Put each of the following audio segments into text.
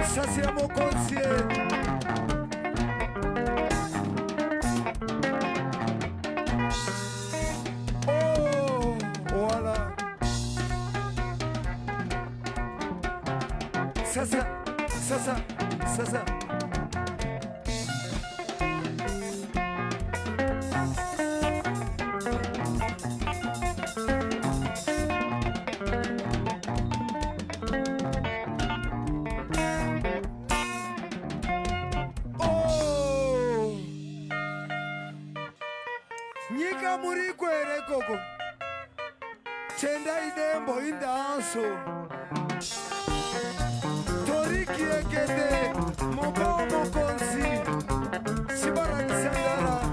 Ça c'est mon conseiller. Oh, voilà. Ça. Nyika muri kwere koko Tendai Dembo in the answer Tori kiekete Mopo mokonsi Sibara kisandara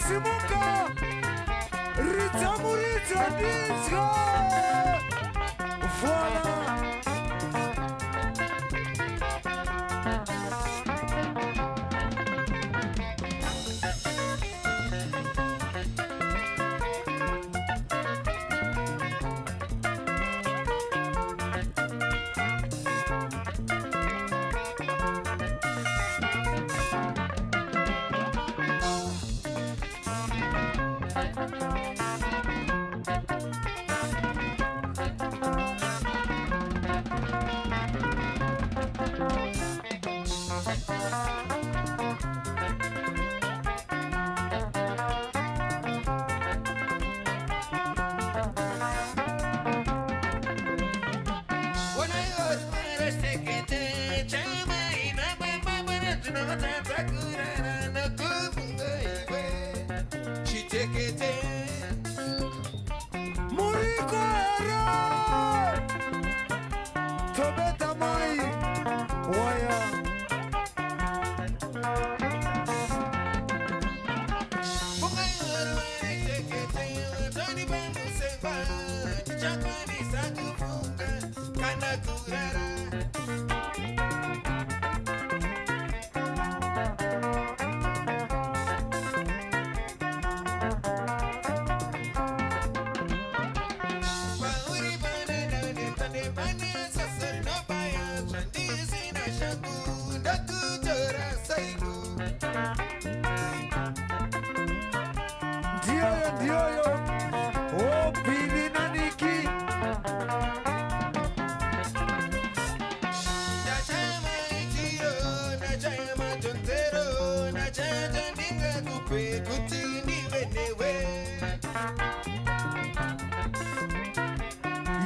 Simuka Ritza Disco. Voilà.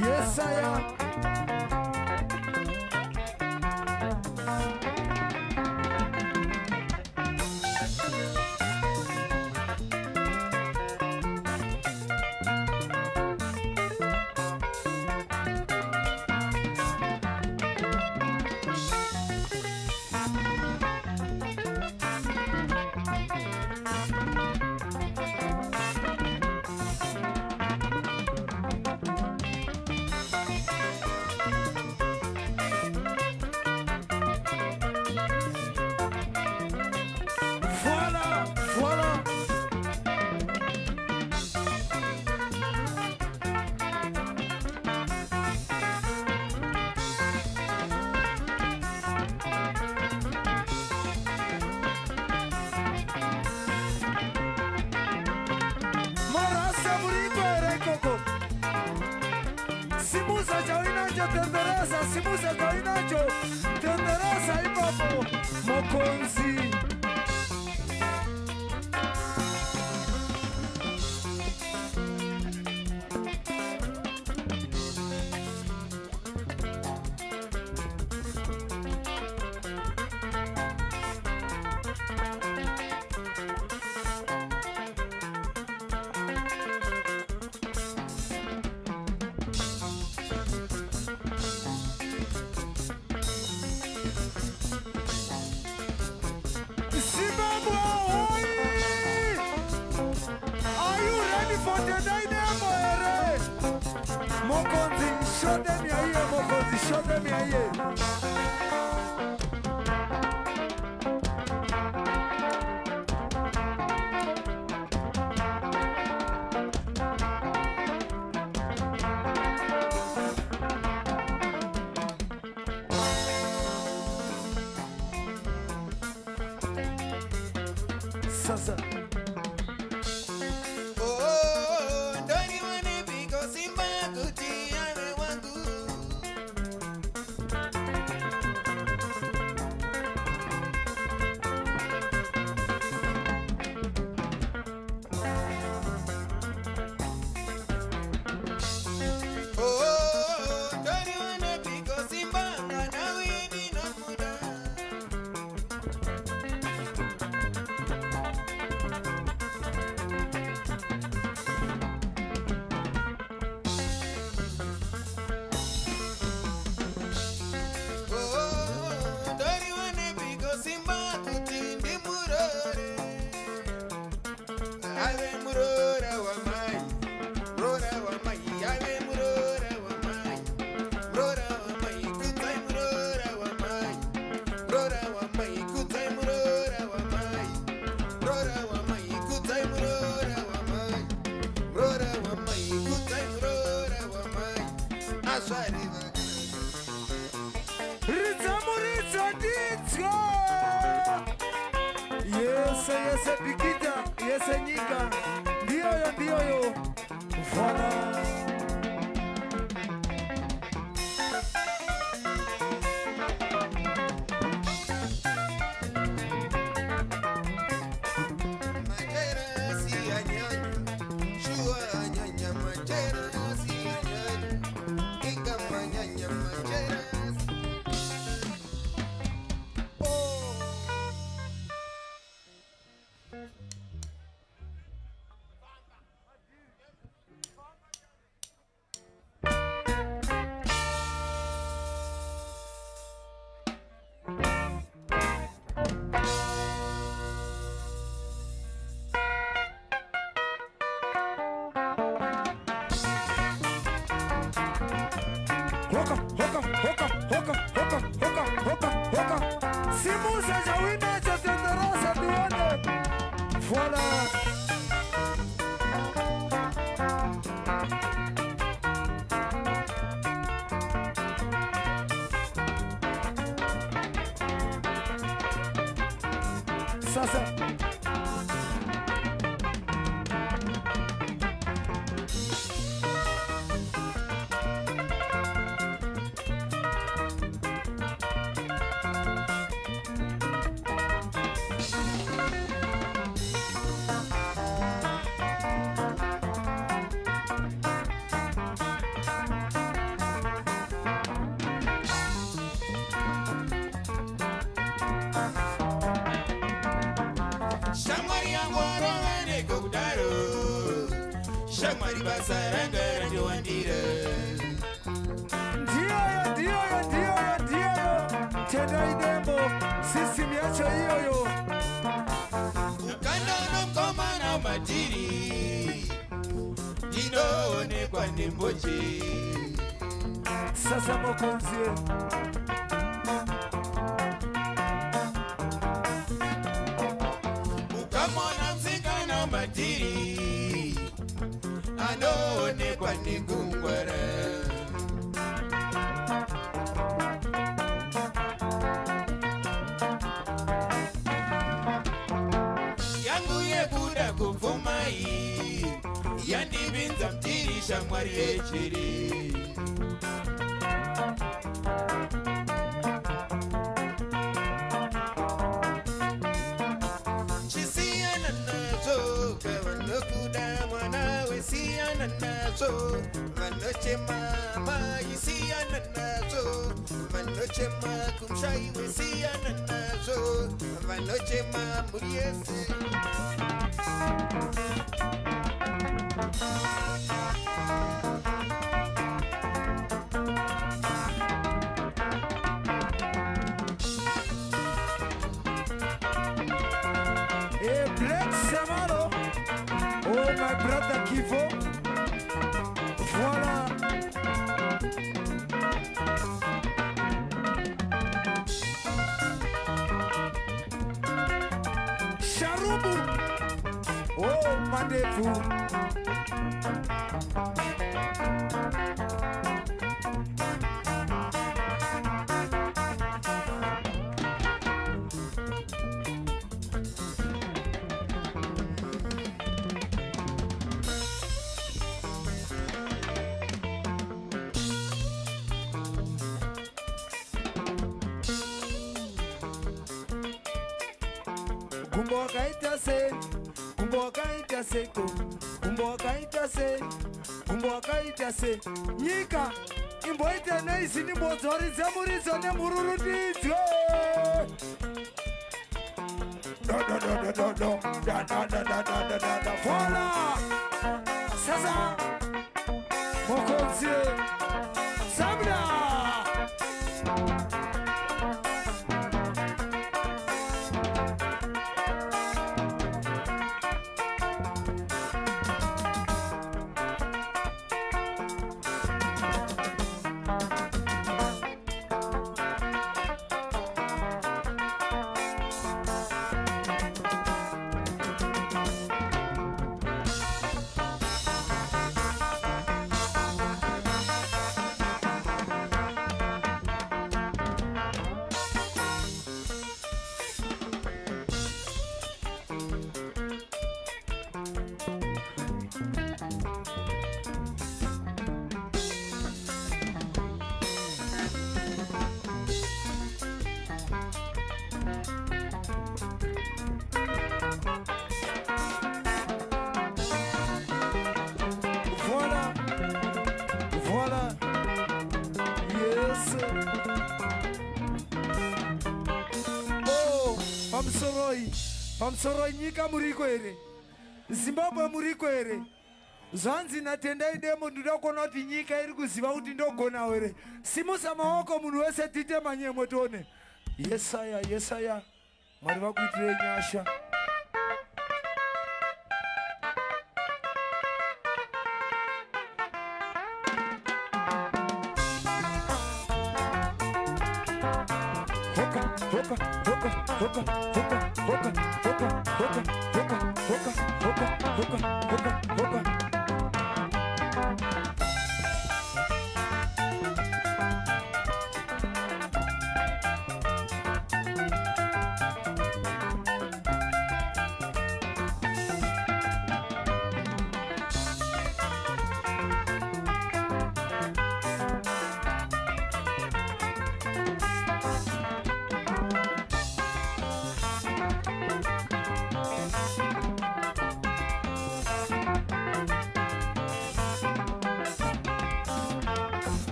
Yes, I am. Simusa kainacho tendereza ipapo mokonzi Tendai Dembo ere Mokonzi show them ya iye Mokonzi show them ya iye Sasa Yese bikita, yese nyika, ndiyo Tendai Dembo, sisi miacha hiyo yo. Ukanda unokoma na majiri, jino ne kwa nimboji. Sasa mokonzie. Ukamona mzika na majiri, ano ne kwa nigungwara. Yandi binza mtirisha mwari echiri Chisiana nazo Kavano kuda mwana Wesiana nazo Vanoche mama Isiana nazo Vanoche ma kumshai Wesiana nazo Vanoche ma muriese Oh my brother Kivo, voilà. Charubu, oh Madefu. Kumboka itase nyika imboite neisi nimbozori zemurizo nemururudizwe vola sasa mokonzie sabla Pamsoro nyika muriko ere. Zimbabwe muriko ere. Zvanzi na Tendai Dembo ndinokona kuti nyika iri kuziva kuti ndogona ere. Simusa maoko munhu wese tite manyemo tone. Yesaya, Yesaya. Mwari vakuitire nyasha.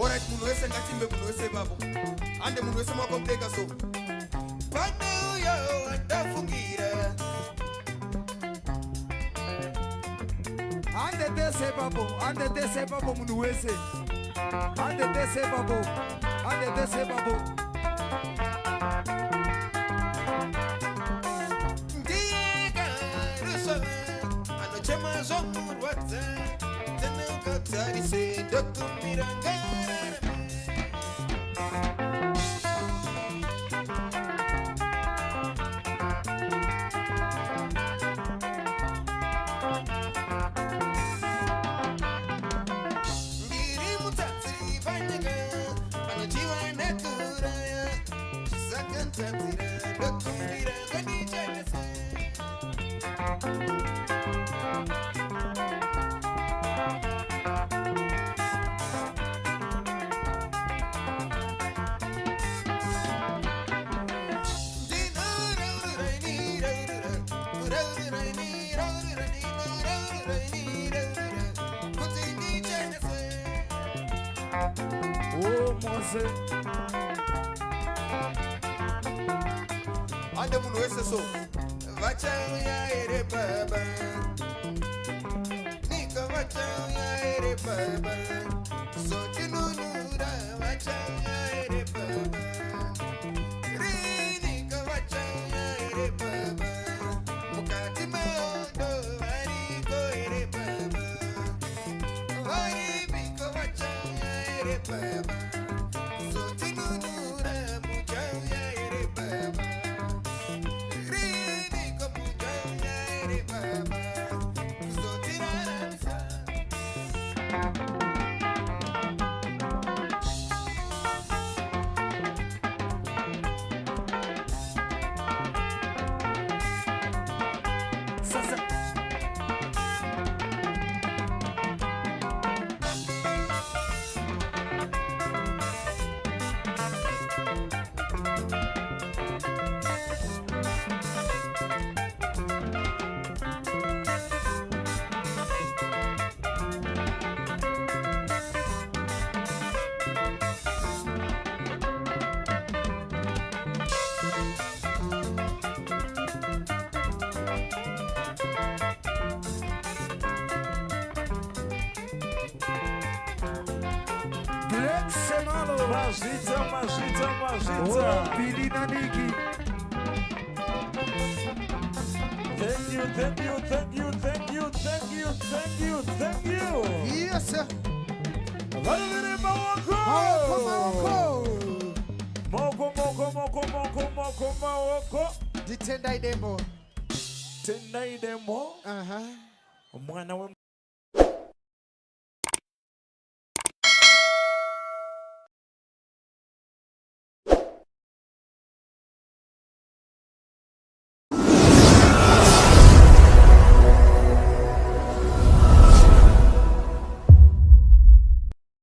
Alright, munhu wese ngatimbe munhu wese babo. Ande munhu wese makopeka so. Pano yo andafungira. Ande tese babo munhu wese. Ande tese babo. Ndiga ruso. Anochema zomurwadza. Tarise dokumiranga. Ndiri mutatsi vanyaga vanochiva nekuraya chisakantatsira dokumiranga ndichanese. Oh, Mzee. Ande munhu wese so. Vachauya ere baba. Nika vachauya ere baba. So tinunura vachauya ere baba. Rinika vachauya ere baba. Mukati maondo variko ere baba. Varibiko vachauya ere baba. So tinunura muchauya ere baba. Riniko muchauya ere baba. So tiraranisa. Mazita. Oh, Bira Niki. Thank you. Yes, sir. Moko. The Tendai Dembo. Tendai Dembo. Uh-huh. Mwana